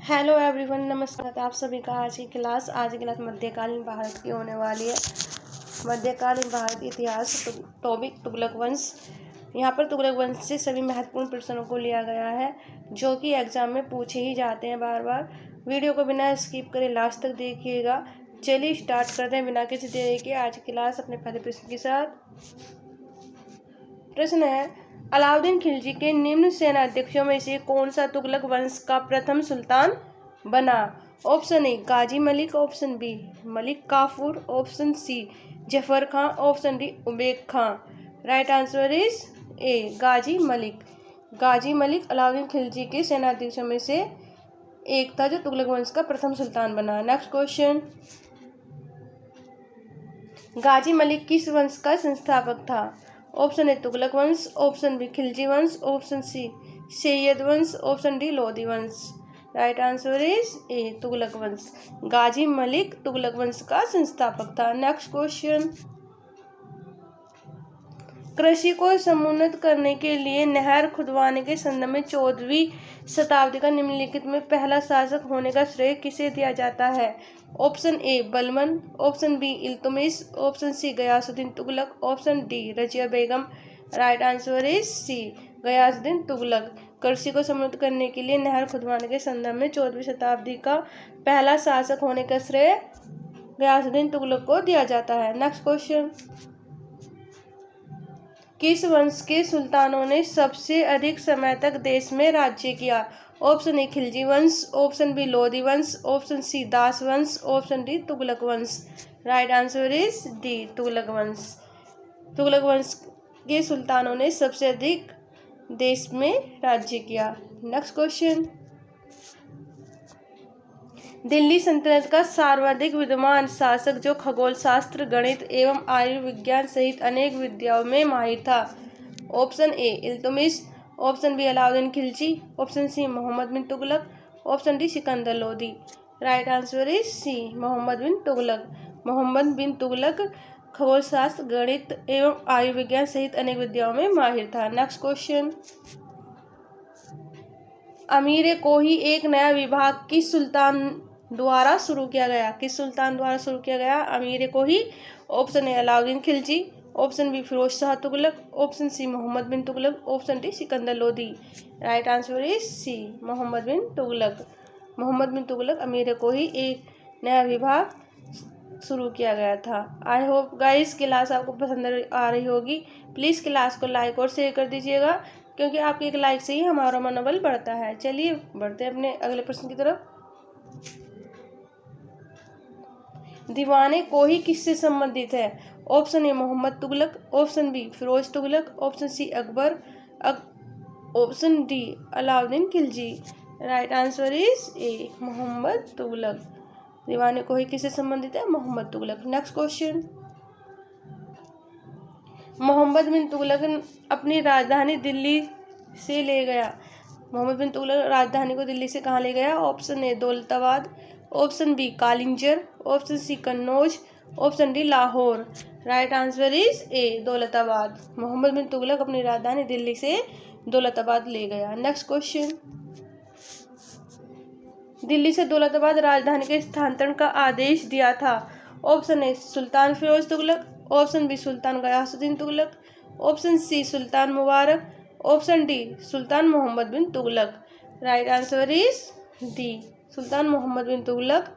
Hello everyone, नमस्कार। आप सभी का आज की क्लास मध्यकालीन भारत की होने वाली है। मध्यकालीन भारत इतिहास टॉपिक तुगलक वंश। यहाँ पर तुगलक वंश से सभी महत्वपूर्ण प्रश्नों को लिया गया है जो कि एग्जाम में पूछे ही जाते हैं बार बार। वीडियो को बिना स्किप करे लास्ट तक देखिएगा। चलिए स्टार्ट करते हैं बिना किसी देरी के आज की क्लास अपने पहले प्रश्न के साथ। प्रश्न है, अलाउद्दीन खिलजी के निम्न सेनाध्यक्षों में से कौन सा तुगलक वंश का प्रथम सुल्तान बना? Option A Ghazi Malik, option B Malik Kafur, option C Zafar Khan, option D Ubaid Khan. Right answer is A Ghazi Malik. Ghazi Malik Alauddin Khilji के सेनाध्यक्षों में से एक था जो तुगलक वंश का प्रथम सुल्तान बना। नेक्स्ट क्वेश्चन, गाजी मलिक किस वंश का संस्थापक था? ऑप्शन ए तुगलक वंश, ऑप्शन बी खिलजी वंश, ऑप्शन सी सैयद वंश, ऑप्शन डी लोधी वंश। राइट आंसर इज ए तुगलक वंश। गाजी मलिक तुगलक वंश का संस्थापक था। नेक्स्ट क्वेश्चन, कृषि को समुन्नत करने के लिए नहर खुदवाने के संदर्भ में 14वीं शताब्दी का निम्नलिखित में पहला शासक होने का श्रेय किसे दिया जाता है? Option A Balban, option B Iltutmish, option C Ghiyasuddin Tughlaq, option D Razia Begum. Right answer is C Ghiyasuddin Tughlaq. कृषि को समुन्नत करने के लिए नहर खुदवाने के संदर्भ में 14वीं शताब्दी का पहला शासक होने का श्रेय गयासुद्दीन तुगलक को दिया जाता है। नेक्स्ट क्वेश्चन, किस वंश के सुल्तानों ने सबसे अधिक समय तक देश में राज्य किया? ऑप्शन ए खिलजी वंश, ऑप्शन बी लोधी वंश, ऑप्शन सी दास वंश, ऑप्शन डी तुगलक वंश। Right answer is D Tughlaq वंश। तुगलक वंश के सुल्तानों ने सबसे अधिक देश में राज्य किया। नेक्स्ट क्वेश्चन, दिल्ली सल्तनत का सर्वाधिक विद्वान शासक जो खगोल शास्त्र, गणित एवं आयुर्विज्ञान सहित अनेक विद्याओं में माहिर था? Option A Iltutmish, option B Alauddin Khilji, option C Mohammad bin Tughlaq, option D Sikandar Lodi. Right answer is C Mohammad bin Tughlaq. Muhammad bin Tughlaq खगोल शास्त्र, गणित एवं आयुर्विज्ञान सहित अनेक विद्याओं में माहिर था। नेक्स्ट क्वेश्चन, अमीर कोही एक नया विभाग किस सुल्तान द्वारा शुरू किया गया? किस सुल्तान द्वारा शुरू किया गया अमीर कोही? Option A Alauddin Khilji, option B Firoz Shah Tughlaq, option C Mohammad bin Tughlaq, option D Sikandar Lodi. Right answer is C Mohammad bin Tughlaq. Muhammad bin Tughlaq अमीर कोही एक नया विभाग शुरू किया गया था। आई होप गाइस क्लास आपको पसंद आ रही होगी। प्लीज़ क्लास को लाइक और शेयर कर दीजिएगा क्योंकि आपके एक लाइक से ही हमारा मनोबल बढ़ता है। चलिए बढ़ते हैं अपने अगले प्रश्न की तरफ। दीवाने कोही किससे संबंधित है? Option A Mohammad Tughlaq, option B Firoz Tughlaq, option C Akbar, option D Alauddin Khilji. Right answer is A Mohammad Tughlaq. दीवाने कोही किससे संबंधित है? मोहम्मद तुगलक। नेक्स्ट क्वेश्चन, मोहम्मद बिन तुगलक अपनी राजधानी दिल्ली से ले गया। मोहम्मद बिन तुगलक राजधानी को दिल्ली से कहाँ ले गया? Option A Daulatabad, option B Kalinjar, option C Kannauj, option D Lahore. Right answer is A Daulatabad. Muhammad bin Tughlaq अपनी राजधानी दिल्ली से दौलताबाद ले गया। नेक्स्ट क्वेश्चन, दिल्ली से दौलताबाद राजधानी के स्थानांतरण का आदेश दिया था। ऑप्शन ए सुल्तान फिरोज तुगलक, ऑप्शन बी सुल्तान गयासुद्दीन तुगलक, ऑप्शन सी सुल्तान मुबारक, ऑप्शन डी सुल्तान Muhammad bin Tughlaq. Right answer is D सुल्तान मोहम्मद बिन तुगलक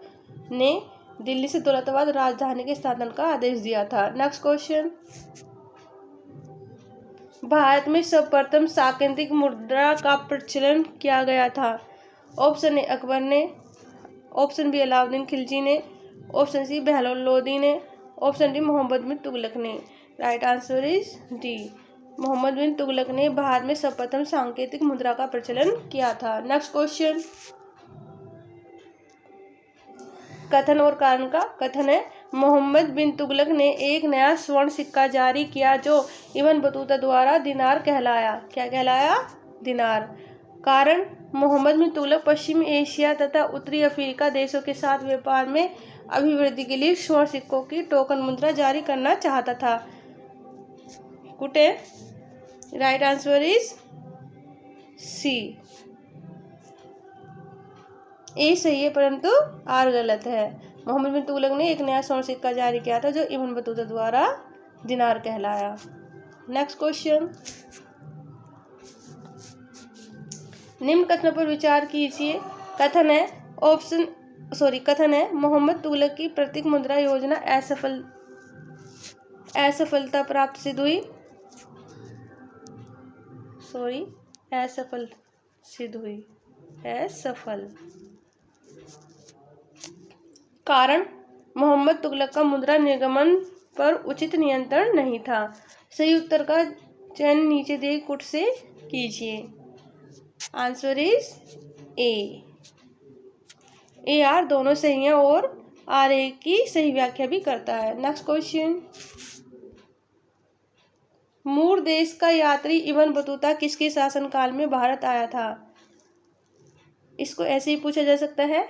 ने दिल्ली से दौलताबाद राजधानी के स्थानांतरण का आदेश दिया था। नेक्स्ट क्वेश्चन, भारत में सर्वप्रथम सांकेतिक मुद्रा का प्रचलन किया गया था। ऑप्शन ए अकबर ने, ऑप्शन बी अलाउद्दीन खिलजी ने, ऑप्शन सी बहलोल लोदी ने, ऑप्शन डी मोहम्मद बिन तुगलक ने। Right answer is D Mohammad bin Tughlaq ने भारत में सर्वप्रथम सांकेतिक मुद्रा का प्रचलन किया था। नेक्स्ट क्वेश्चन, कथन और कारण का कथन है, मोहम्मद बिन तुगलक ने एक नया स्वर्ण सिक्का जारी किया जो इब्न बतूता द्वारा दिनार कहलाया। क्या कहलाया? दिनार। कारण, मोहम्मद बिन तुगलक पश्चिमी एशिया तथा उत्तरी अफ्रीका देशों के साथ व्यापार में अभिवृद्धि के लिए स्वर्ण सिक्कों की टोकन मुद्रा जारी करना चाहता था। कुटे। राइट आंसर इज सी ए सही है परंतु आर गलत है। मोहम्मद बिन तुगलक ने एक नया स्वर्ण सिक्का जारी किया था जो इब्न बतूता द्वारा दिनार कहलाया। नेक्स्ट क्वेश्चन, निम्न कथनों पर विचार कीजिए। कथन है मोहम्मद तुगलक की प्रतीक मुद्रा योजना असफलता प्राप्त सिद्ध हुई। असफल। कारण मोहम्मद तुगलक का मुद्रा निर्गमन पर उचित नियंत्रण नहीं था। सही उत्तर का चयन नीचे दिए कुट से कीजिए। आंसर इज ए आर दोनों सही हैं और आर ए की सही व्याख्या भी करता है। नेक्स्ट क्वेश्चन, मूर देश का यात्री इब्न बतूता किसके शासनकाल में भारत आया था? इसको ऐसे ही पूछा जा सकता है,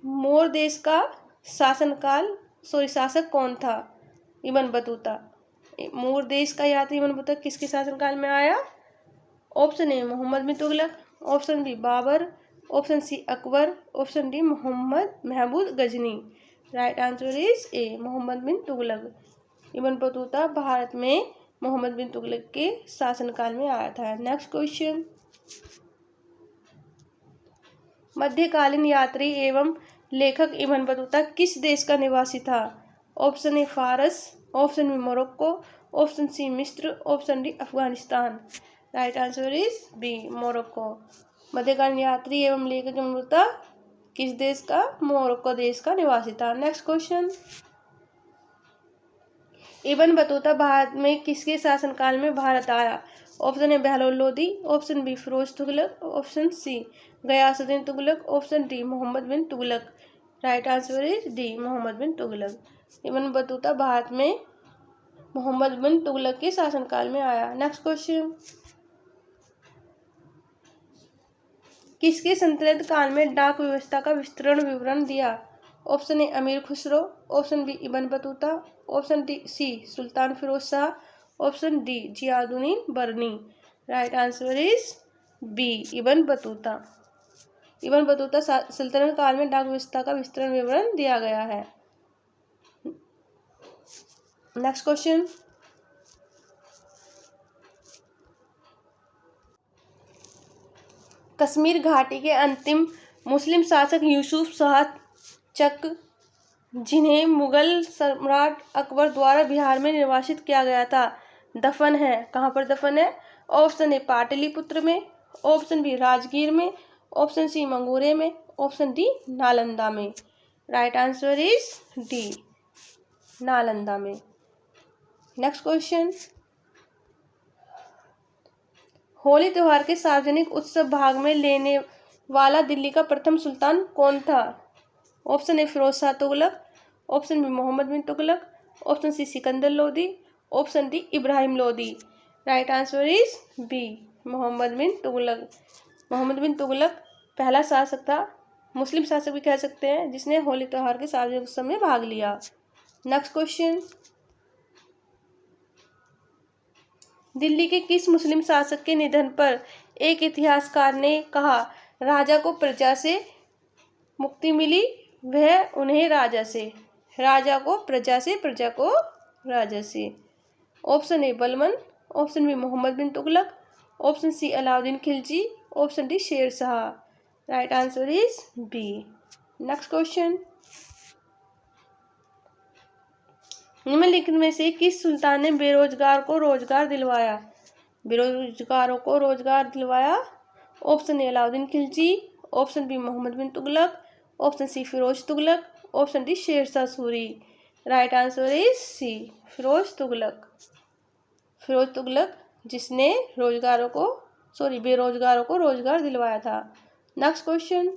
मोर देश का शासक कौन था? Ibn Battuta. मोर देश का यात्री इब्न बतूता किसके शासनकाल में आया? Option A Mohammad bin Tughlaq, option B Babur, option C Akbar, option D Mahmud Ghazni. Right answer is A Mohammad bin Tughlaq. Ibn Battuta Bharat में मोहम्मद बिन तुगलक के शासनकाल में आया था। नेक्स्ट क्वेश्चन, मध्यकालीन यात्री एवं लेखक इब्न बतूता किस देश का निवासी था? Option A Faras, option B Morocco, option C Misr, option D Afghanistan. Right answer is B Morocco. मध्यकालीन यात्री एवं लेखक इब्न बतूता किस देश का? मोरक्को देश का निवासी था। नेक्स्ट क्वेश्चन, इब्न बतूता भारत में किसके शासनकाल में भारत आया? Option A Bahlol Lodi, option B Firoz Tughlaq, option C Ghiyasuddin Tughlaq, option D Mohammad bin Tughlaq. Right answer is D Mohammad bin Tughlaq. Ibn Battuta Bharat में मोहम्मद बिन तुगलक के शासनकाल में आया। नेक्स्ट क्वेश्चन, किसके सल्तनत काल में डाक व्यवस्था का विवरण दिया? Option A Amir Khusro, option B Ibn Battuta, option D C सुल्तान Firoz Shah, option D Ziauddin Barani. Right answer is B Ibn Battuta. Ibn Battuta सल्तनत काल में डाक व्यवस्था का विवरण दिया गया है। नेक्स्ट क्वेश्चन, कश्मीर घाटी के अंतिम मुस्लिम शासक यूसुफ शाह चक, जिन्हें मुगल सम्राट अकबर द्वारा बिहार में निर्वासित किया गया था, दफन है कहाँ पर दफन है? ऑप्शन ए पाटलिपुत्र में, ऑप्शन बी राजगीर में, ऑप्शन सी मंगूरे में, ऑप्शन डी नालंदा में। Right answer is D Nalanda में। नेक्स्ट क्वेश्चन, होली त्योहार के सार्वजनिक उत्सव भाग में लेने वाला दिल्ली का प्रथम सुल्तान कौन था? Option A Firoz Shah Tughlaq, option B Muhammad bin Tughlaq, option C Sikandar Lodi, option D Ibrahim Lodi. Right answer is B Muhammad bin Tughlaq. Muhammad bin Tughlaq पहला शासक था, मुस्लिम शासक भी कह सकते हैं, जिसने होली त्योहार के सार्वजनिक उत्सव में भाग लिया। नेक्स्ट क्वेश्चन, दिल्ली के किस मुस्लिम शासक के निधन पर एक इतिहासकार ने कहा राजा को प्रजा से मुक्ति मिली, वह उन्हें राजा से, राजा को प्रजा से, प्रजा को राजा से? Option A Balban, option B Muhammad bin Tughlaq, option C Alauddin Khilji, option D Sher Shah. Right answer is B. Next question, निम्नलिखित में से किस सुल्तान ने बेरोजगार को रोजगार दिलवाया? बेरोजगारों को रोजगार दिलवाया। Option A Alauddin Khilji, option B Muhammad bin Tughlaq, option C Firoz Tughlaq, option D Sher Shah Suri. Right answer is C Firoz Tughlaq. Firoz Tughlaq जिसने बेरोजगारों को रोजगार दिलवाया था। नेक्स्ट क्वेश्चन,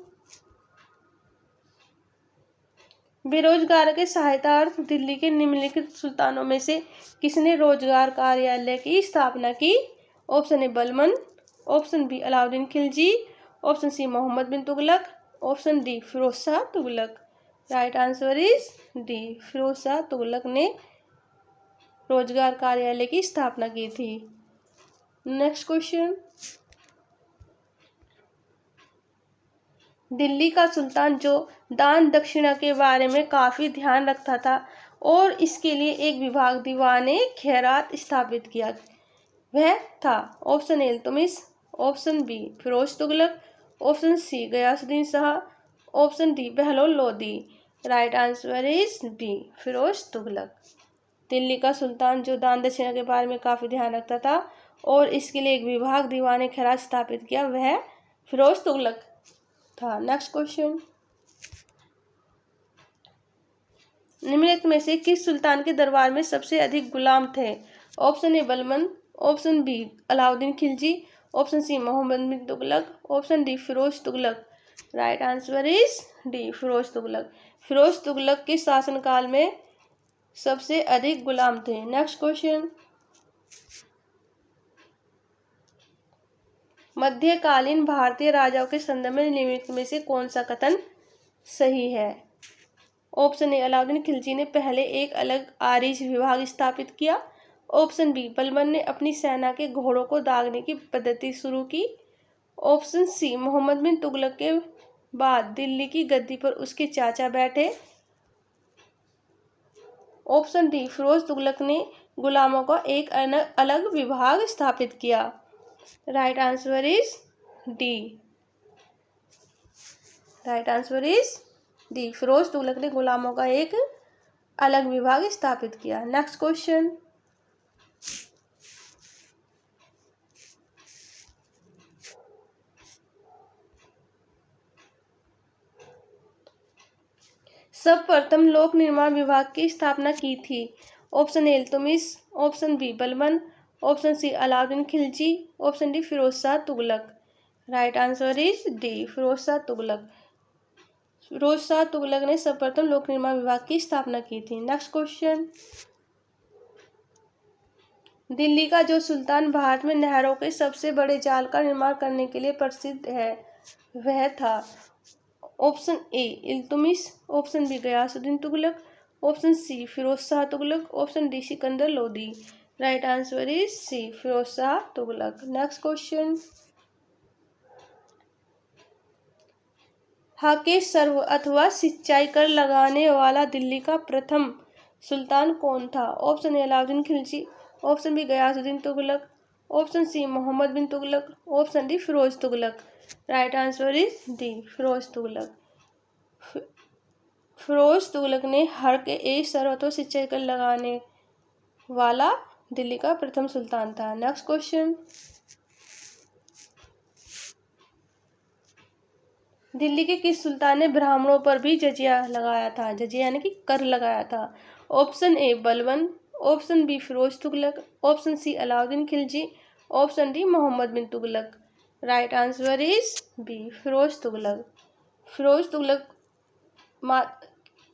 बेरोजगार के सहायतार्थ दिल्ली के निम्नलिखित सुल्तानों में से किसने रोजगार कार्यालय की स्थापना की? Option A Balban, option B Alauddin Khilji, option C Mohammad bin Tughlaq, option D Firoz Shah Tughlaq. Right answer is D Firoz Shah Tughlaq ने रोजगार कार्यालय की स्थापना की थी। नेक्स्ट क्वेश्चन, दिल्ली का सुल्तान जो दान दक्षिणा के बारे में काफ़ी ध्यान रखता था और इसके लिए एक विभाग दीवाने खैरात स्थापित किया, वह था option A Iltutmish, option B Firoz Tughlaq, option C Ghiyasuddin Shah, option D Bahlol Lodi. Right answer is B Firoz Tughlaq. Delhi का सुल्तान जो दान दक्षिणा के बारे में काफ़ी ध्यान रखता था और इसके लिए एक विभाग दीवाने खैरात स्थापित किया, वह फिरोज तुगलक था। नेक्स्ट क्वेश्चन, निम्नलिखित में से किस सुल्तान के दरबार में सबसे अधिक गुलाम थे? Option A Balban, option B Alauddin Khilji, option C Mohammad bin Tughlaq, option D Firoz Tughlaq. Right answer is D Firoz Tughlaq. Firoz Tughlaq के शासनकाल में सबसे अधिक गुलाम थे। नेक्स्ट क्वेश्चन, मध्यकालीन भारतीय राजाओं के संदर्भ में निम्नलिखित में से कौन सा कथन सही है? ऑप्शन ए अलाउद्दीन खिलजी ने पहले एक अलग आरिज विभाग स्थापित किया, ऑप्शन बी बलबन ने अपनी सेना के घोड़ों को दागने की पद्धति शुरू की, ऑप्शन सी मोहम्मद बिन तुगलक के बाद दिल्ली की गद्दी पर उसके चाचा बैठे, ऑप्शन डी फिरोज तुगलक ने गुलामों का एक अलग विभाग स्थापित किया। Right answer is D. Right answer is D Firoz Tughlaq ने गुलामों का एक अलग विभाग स्थापित किया। नेक्स्ट क्वेश्चन, सर्वप्रथम लोक निर्माण विभाग की स्थापना की थी? Option A Iltutmish, option B Balban, option C Alauddin Khilji, option D Firoz Shah Tughlaq. Right answer is D Firoz Shah Tughlaq. Firoz Shah Tughlaq ने सर्वप्रथम लोक निर्माण विभाग की स्थापना की थी। नेक्स्ट क्वेश्चन, दिल्ली का जो सुल्तान भारत में नहरों के सबसे बड़े जाल का निर्माण करने के लिए प्रसिद्ध है, वह था? Option A Iltutmish, option B Ghiyasuddin Tughlaq, option C Firoz Shah Tughlaq, option D Sikandar Lodi. Right answer is C Firoz Shah Tughlaq. Next question, हाके सर्व अथवा सिंचाई कर लगाने वाला दिल्ली का प्रथम सुल्तान कौन था? Option A Alauddin Khilji, option B Ghiyasuddin Tughlaq, option C Mohammad bin Tughlaq, option D Firoz Tughlaq. Right answer is D Firoz Tughlaq. Firoz Tughlaq ने हर के एक सर्वतो सिंचाई कर लगाने वाला दिल्ली का प्रथम सुल्तान था। नेक्स्ट क्वेश्चन, दिल्ली के किस सुल्तान ने ब्राह्मणों पर भी जजिया लगाया था? जजिया यानी कि कर लगाया था। Option A Balban, option B Firoz Tughlaq, option C Alauddin Khilji, option D Mohammad bin Tughlaq. Right answer is B Firoz Tughlaq. Firoz Tughlaq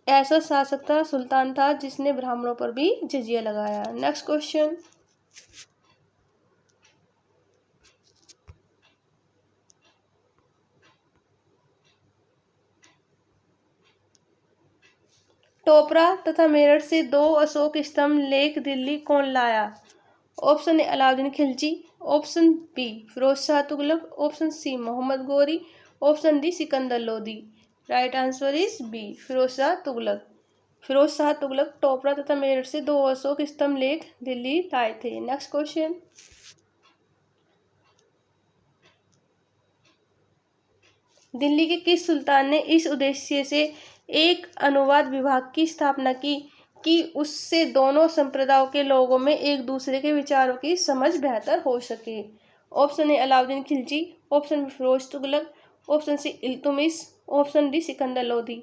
ऐसा शासक था, सुल्तान था, जिसने ब्राह्मणों पर भी जजिया लगाया। नेक्स्ट क्वेश्चन, टोपरा तथा मेरठ से 2 अशोक स्तंभ लेक दिल्ली कौन लाया? Option A Alauddin Khilji, option B Firoz Shah Tughlaq, option C Muhammad Ghori, option D Sikandar Lodi. Right answer is B Firoz Shah Tughlaq. Firoz Shah Tughlaq Topra तथा मेरठ से 2 अशोक स्तंभ लेक दिल्ली लाए थे। नेक्स्ट क्वेश्चन, दिल्ली के किस सुल्तान ने इस उद्देश्य से एक अनुवाद विभाग की स्थापना की कि उससे दोनों संप्रदायों के लोगों में एक दूसरे के विचारों की समझ बेहतर हो सके? Option A Alauddin Khilji, option B Firoz Tughlaq, option C Iltutmish, option D Sikandar Lodi.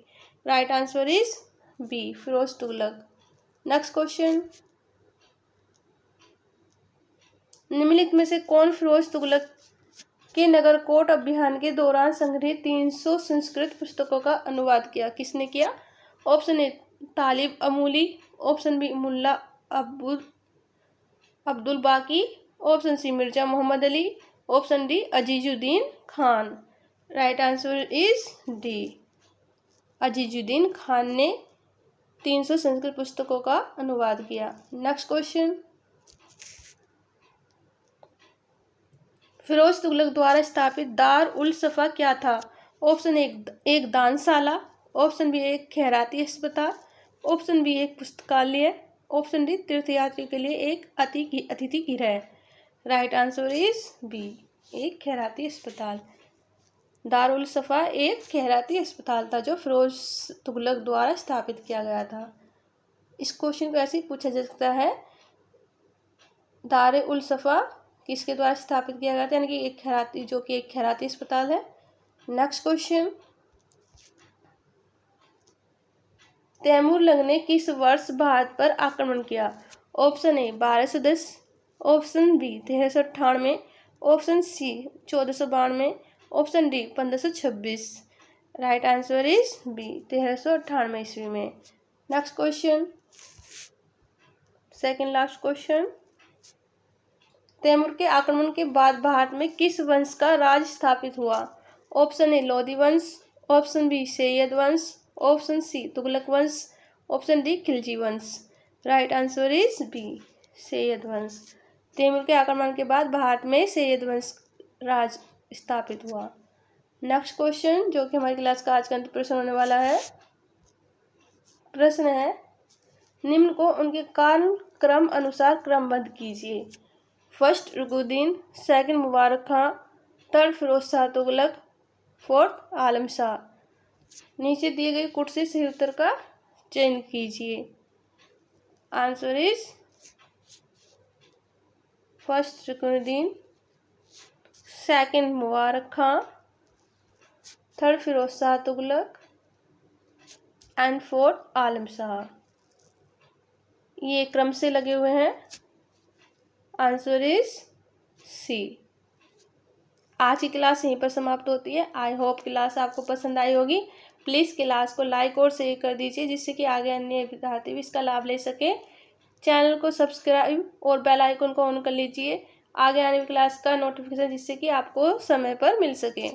Right answer is B Firoz Tughlaq. Next question, निम्नलिखित में से कौन फिरोज तुगलक के नगरकोट अभियान के दौरान संग्रहित 300 संस्कृत पुस्तकों का अनुवाद किया? किसने किया? Option A Talib Amuli, option B Mulla Abdul Baqi, option C Mirza Muhammad Ali, option D Azizuddin Khan. Right answer is D Azizuddin Khan ने 300 संस्कृत पुस्तकों का अनुवाद किया। नेक्स्ट क्वेश्चन, फिरोज तुगलक द्वारा स्थापित दार उल सफा क्या था? ऑप्शन एक दानशाला, ऑप्शन बी एक खैराती अस्पताल, ऑप्शन बी एक पुस्तकालय, ऑप्शन डी तीर्थयात्री के लिए एक अतिथि गृह। राइट आंसर इज बी, एक खैराती अस्पताल। दारुल सफ़ा एक खैराती अस्पताल था जो फिरोज तुगलक द्वारा स्थापित किया गया था। इस क्वेश्चन को ऐसे ही पूछा जा सकता है, दारुल सफ़ा किसके द्वारा स्थापित किया गया था, यानी कि एक खैराती अस्पताल है। नेक्स्ट क्वेश्चन, तैमूरलंग ने किस वर्ष भारत पर आक्रमण किया? Option A 1210, option B 1398, option C 1492, option D 1526। Right answer is B, 1398 ईस्वी में। Next question, second last question, Timur के आक्रमण के बाद भारत में किस वंश का राज स्थापित हुआ? ऑप्शन ए लोधी वंश, ऑप्शन बी सैयद वंश, ऑप्शन सी तुगलक वंश, ऑप्शन डी खिलजी वंश। Right answer is B, Sayyid वंश। तैमूर के आक्रमण के बाद भारत में सैयद वंश राज स्थापित हुआ। नेक्स्ट क्वेश्चन, जो कि हमारी क्लास का आज का अंतिम प्रश्न होने वाला है, प्रश्न है, निम्न को उनके काल क्रम अनुसार क्रमबद्ध कीजिए। First Rukunuddin, second Mubarak Khan, third Firoz Shah Tughlaq, fourth Alam Shah. नीचे दिए गए कुट से सही उत्तर का चयन कीजिए। Answer is first Rukunuddin, second Mubarak Khan, third Firoz Shah Tughlaq and fourth Alam Shah. ये क्रम से लगे हुए हैं। Answer is C. आज की क्लास यहीं पर समाप्त होती है। आई होप क्लास आपको पसंद आई होगी। प्लीज़ क्लास को लाइक और शेयर कर दीजिए, जिससे कि आगे अन्य विद्यार्थी भी इसका लाभ ले सके। चैनल को सब्सक्राइब और बेल आइकन को ऑन कर लीजिए आगे आने वाली क्लास का नोटिफिकेशन, जिससे कि आपको समय पर मिल सके।